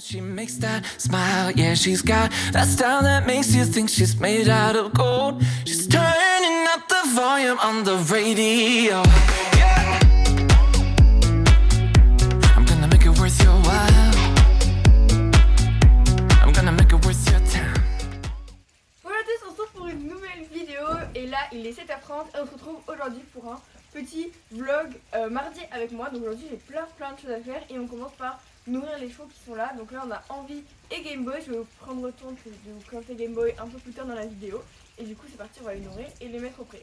She makes that smile, yeah, she's got that style that makes you think she's made out of gold. She's turning up the volume on the radio. Yeah. I'm gonna make it worth your while. I'm gonna make it worth your time. Bonjour à tous, on se retrouve pour une nouvelle vidéo. Et là, il est 7h30 et on se retrouve aujourd'hui pour un petit vlog mardi avec moi. Donc aujourd'hui, j'ai plein de choses à faire et on commence par nourrir les chevaux qui sont là. Donc là on a Envie et Game Boy. Je vais vous prendre le temps de vous présenter Game Boy un peu plus tard dans la vidéo. Et du coup c'est parti, on va les nourrir et les mettre au pré.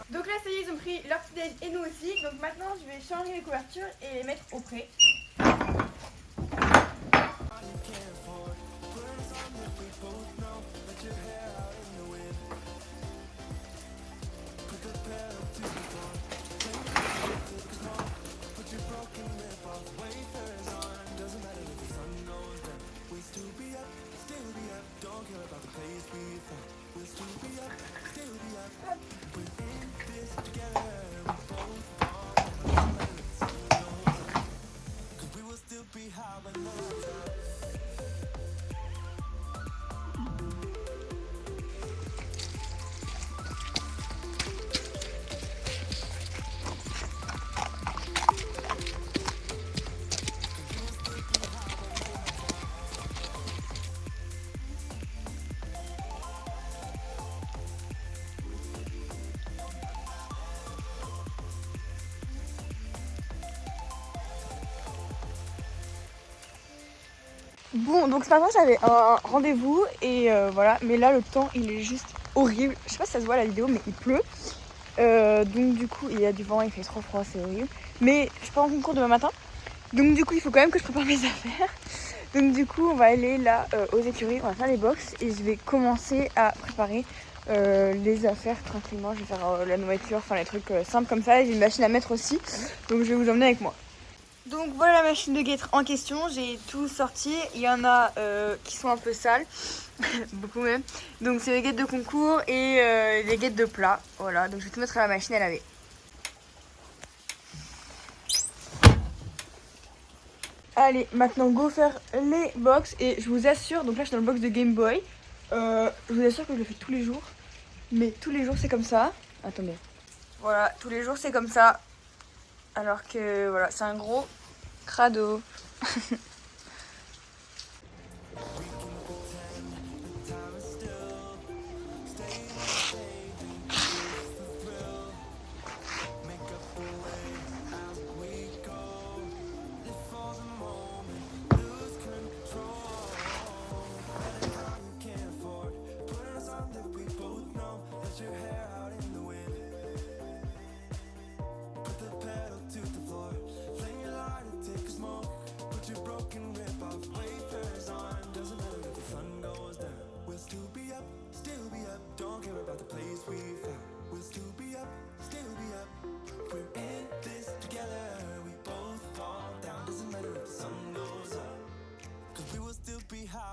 Donc là ça y est, ils ont pris leur petit déj et nous aussi. Donc maintenant je vais changer les couvertures et les mettre au pré. Bon, donc ce matin j'avais un rendez-vous et voilà, mais là le temps il est juste horrible. Je sais pas si ça se voit à la vidéo, mais il pleut. Donc du coup il y a du vent, il fait trop froid, c'est horrible. Mais je pars en concours demain matin, donc du coup il faut quand même que je prépare mes affaires. Donc du coup on va aller là aux écuries, on va faire les box et je vais commencer à préparer les affaires tranquillement. Je vais faire la nourriture, enfin les trucs simples comme ça. J'ai une machine à mettre aussi, donc je vais vous emmener avec moi. Donc voilà la machine de guêtre en question, j'ai tout sorti, il y en a qui sont un peu sales, beaucoup même. Donc c'est les guettes de concours et les guettes de plat, voilà, donc je vais tout mettre à la machine à laver. Allez, maintenant go faire les box et je vous assure, donc là je suis dans le box de Game Boy, je vous assure que je le fais tous les jours, mais tous les jours c'est comme ça. Attendez, voilà, tous les jours c'est comme ça. Alors que voilà, c'est un gros crado.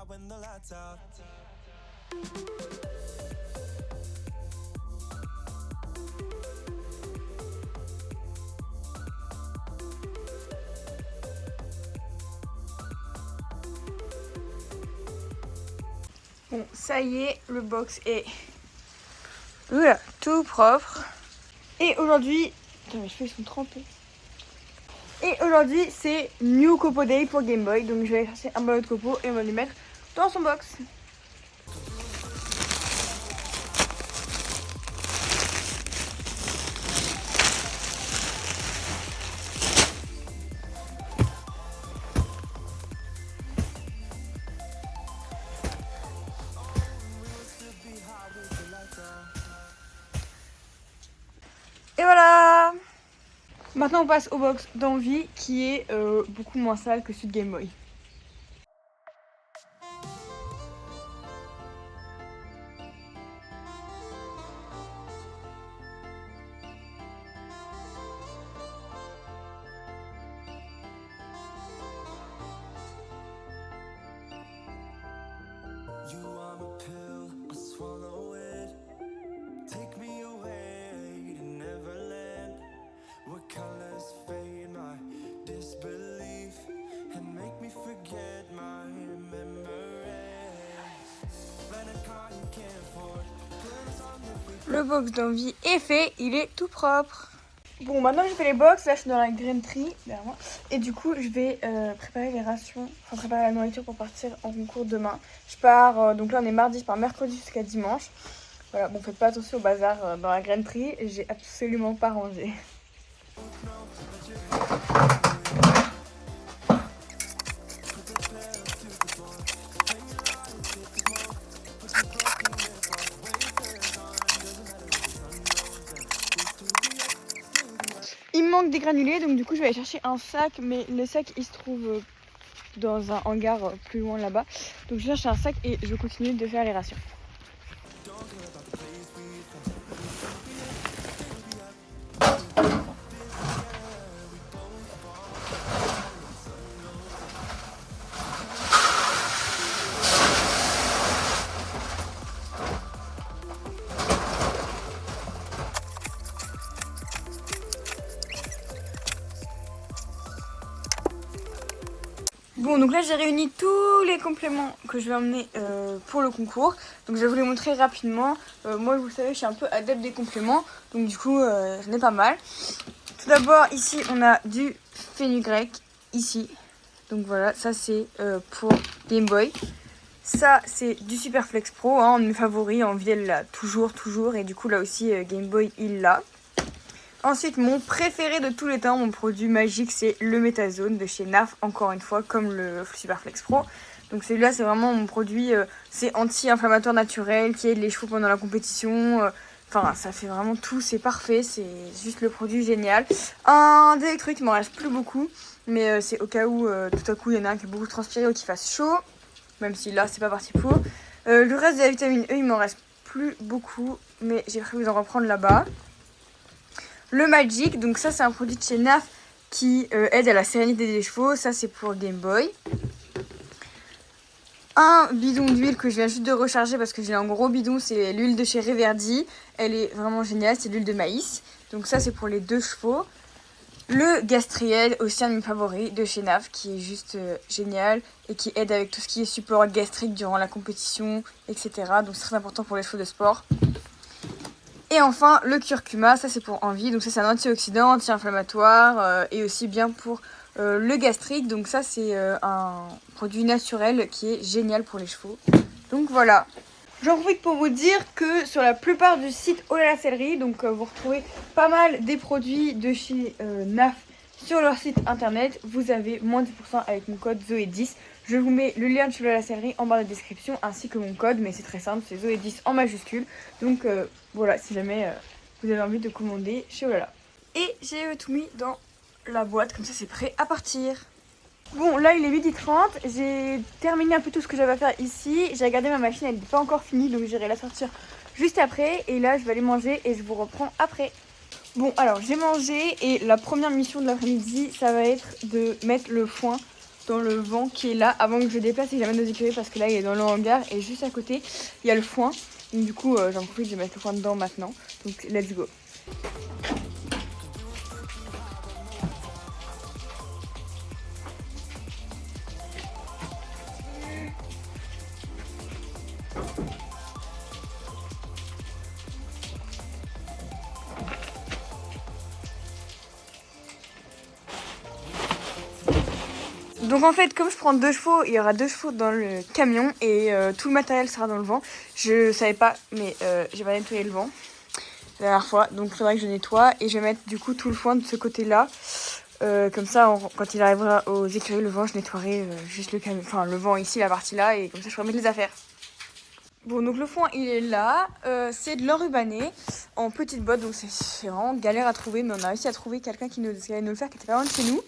When the lights out. Bon, ça y est, le box est voilà, tout propre. Et aujourd'hui, attends, mes cheveux ils sont trempés. Et aujourd'hui, c'est New Copo Day pour Game Boy. Donc je vais aller chercher un ballon de copo et on va lui mettre dans son box. Maintenant on passe au box d'Envie qui est beaucoup moins sale que celui de Game Boy. You are my pill, I swallow it. Take me away to Neverland, where colors fade my disbelief and make me forget my memory. Rent a car you can't afford, put us on the Le box d'Envie est fait, il est tout propre. Bon, maintenant que j'ai fait les box, là je suis dans la grain tree derrière moi. Et du coup, je vais préparer les rations, enfin préparer la nourriture pour partir en concours demain. Je pars, donc là on est mardi, je pars mercredi jusqu'à dimanche. Voilà, bon, faites pas attention au bazar dans la grain tree, j'ai absolument pas rangé. Il me manque des granulés, donc du coup je vais aller chercher un sac, mais le sac il se trouve dans un hangar plus loin là-bas. Donc je cherche un sac et je continue de faire les rations. Bon, donc là j'ai réuni tous les compléments que je vais emmener pour le concours. Donc je vais vous les montrer rapidement. Moi, vous le savez, je suis un peu adepte des compléments. Donc du coup, j'en ai pas mal. Tout d'abord, ici, on a du fenugrec, ici. Donc voilà, ça c'est pour Game Boy. Ça, c'est du Super Flex Pro, hein, un de mes favoris. Envie, elle l'a toujours. Et du coup, là aussi, Game Boy, il l'a. Ensuite, mon préféré de tous les temps, mon produit magique, c'est le Métazone de chez NAF, encore une fois, comme le Super Flex Pro. Donc celui-là, c'est vraiment mon produit, c'est anti-inflammatoire naturel, qui aide les cheveux pendant la compétition. Enfin, ça fait vraiment tout, c'est parfait, c'est juste le produit génial. Un d'électrolyte, il m'en reste plus beaucoup, mais c'est au cas où, tout à coup, il y en a un qui a beaucoup transpiré ou qui fasse chaud, même si là, c'est pas parti pour. Le reste de la vitamine E, il m'en reste plus beaucoup, mais j'ai prévu d'en reprendre là-bas. Le Magic, donc ça c'est un produit de chez NAF qui aide à la sérénité des chevaux, ça c'est pour Game Boy. Un bidon d'huile que je viens juste de recharger parce que j'ai un gros bidon, c'est l'huile de chez Reverdy, elle est vraiment géniale, c'est l'huile de maïs, donc ça c'est pour les 2 chevaux. Le Gastriel, aussi un de mes favoris de chez NAF qui est juste génial et qui aide avec tout ce qui est support gastrique durant la compétition, etc. Donc c'est très important pour les chevaux de sport. Et enfin, le curcuma, ça c'est pour Envie, donc ça c'est un antioxydant, anti-inflammatoire et aussi bien pour le gastrique. Donc ça c'est un produit naturel qui est génial pour les chevaux. Donc voilà. J'en profite pour vous dire que sur la plupart du site Oh là la Sellerie, donc vous retrouvez pas mal des produits de chez NAF sur leur site internet. Vous avez moins de 10% avec mon code Zoé10. Je vous mets le lien de chez Oh là la Sellerie en barre de description ainsi que mon code, mais c'est très simple, c'est Zoé10 en majuscule. Donc voilà, si jamais vous avez envie de commander chez Oh là la. Et j'ai tout mis dans la boîte, comme ça c'est prêt à partir. Bon, là il est 12h30, j'ai terminé un peu tout ce que j'avais à faire ici. J'ai regardé ma machine, elle n'est pas encore finie, donc j'irai la sortir juste après. Et là je vais aller manger et je vous reprends après. Bon, alors j'ai mangé et la première mission de l'après-midi, ça va être de mettre le foin dans le vent qui est là avant que je déplace et que j'amène aux écuries, parce que là il est dans le hangar et juste à côté il y a le foin. Donc du coup j'en profite de mettre le foin dedans maintenant. Donc let's go. Donc en fait, comme je prends 2 chevaux, il y aura 2 chevaux dans le camion et tout le matériel sera dans le vent. Je savais pas, mais j'ai pas nettoyé le vent la dernière fois, donc il faudrait que je nettoie et je vais mettre du coup tout le foin de ce côté-là. Comme ça, quand il arrivera aux écuries, le vent, je nettoierai juste le camion, enfin le vent ici, la partie là, et comme ça je pourrai mettre les affaires. Bon, donc le foin il est là, c'est de l'enrubané. en petites boîtes, donc c'est vraiment galère à trouver, mais on a réussi à trouver quelqu'un qui allait nous le faire, qui était pas loin de chez nous.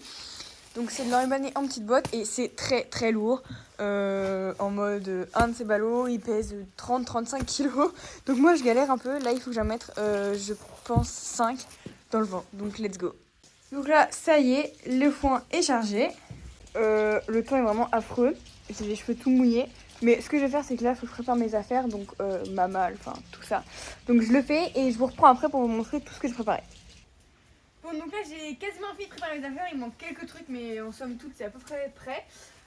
Donc c'est de l'enrubanné en petites boîtes et c'est très très lourd. En mode, un de ces ballots, il pèse 30-35 kilos. Donc moi je galère un peu. Là il faut que j'en mette, je pense 5 dans le vent. Donc let's go. Donc là ça y est, le foin est chargé. Le temps est vraiment affreux. J'ai les cheveux tout mouillés. Mais ce que je vais faire, c'est que là, il faut que je prépare mes affaires, donc ma malle, enfin tout ça. Donc je le fais et je vous reprends après pour vous montrer tout ce que je préparais. Bon, donc là, j'ai quasiment fini de préparer mes affaires. Il manque quelques trucs, mais en somme toute, c'est à peu près prêt.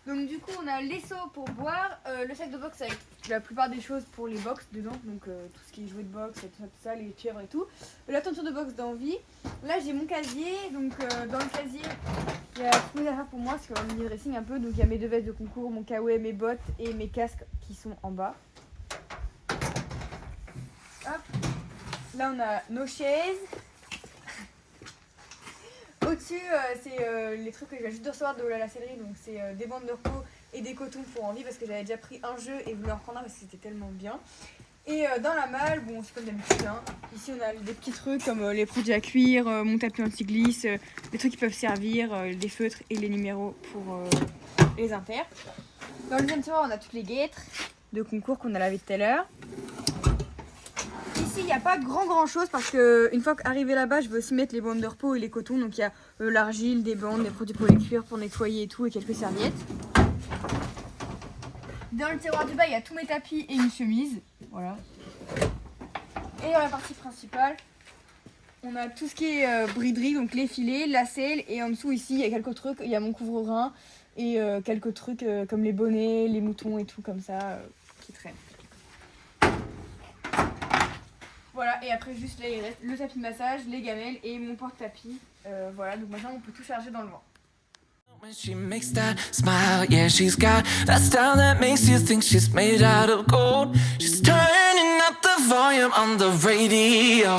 Donc du coup, on a les seaux pour boire, le sac de boxe avec la plupart des choses pour les box dedans. Donc tout ce qui est jouet de boxe, tout ça, les pieuvres et tout. La tenture de boxe d'envie. Là, j'ai mon casier. Donc dans le casier, il y a toutes mes affaires pour moi, parce qu'il y a un mini dressing un peu. Donc il y a mes 2 vestes de concours, mon kawaii, mes bottes et mes casques qui sont en bas. Hop. Là, on a nos chaises. Au-dessus, c'est les trucs que je viens juste de recevoir de la sellerie. Donc c'est des bandes de repos et des cotons pour envie, parce que j'avais déjà pris un jeu et voulu en prendre un parce que c'était tellement bien. Et dans la malle, bon, c'est comme d'habitude, hein. Ici on a des petits trucs comme les produits à cuire, mon tapis anti-glisse, des trucs qui peuvent servir, des feutres et les numéros pour les impairs. Dans le deuxième tiroir, on a toutes les guêtres de concours qu'on a lavées tout à l'heure. Ici, il n'y a pas grand chose parce que une fois qu'arrivé là-bas, je vais aussi mettre les bandes de repos et les cotons. Donc il y a l'argile, des bandes, des produits pour les cuire, pour nettoyer et tout, et quelques serviettes. Dans le tiroir du bas, il y a tous mes tapis et une chemise. Voilà. Et dans la partie principale, on a tout ce qui est briderie, donc les filets, la selle. Et en dessous, ici, il y a quelques trucs. Il y a mon couvre-rein et quelques trucs comme les bonnets, les moutons et tout comme ça qui traînent. Voilà, et après juste là il reste le tapis de massage, les gamelles et mon porte-tapis. Voilà, donc maintenant on peut tout charger dans le vent. When she makes that smile, yeah, she's got that style that makes you think she's made out of gold. She's turning up the volume on the radio.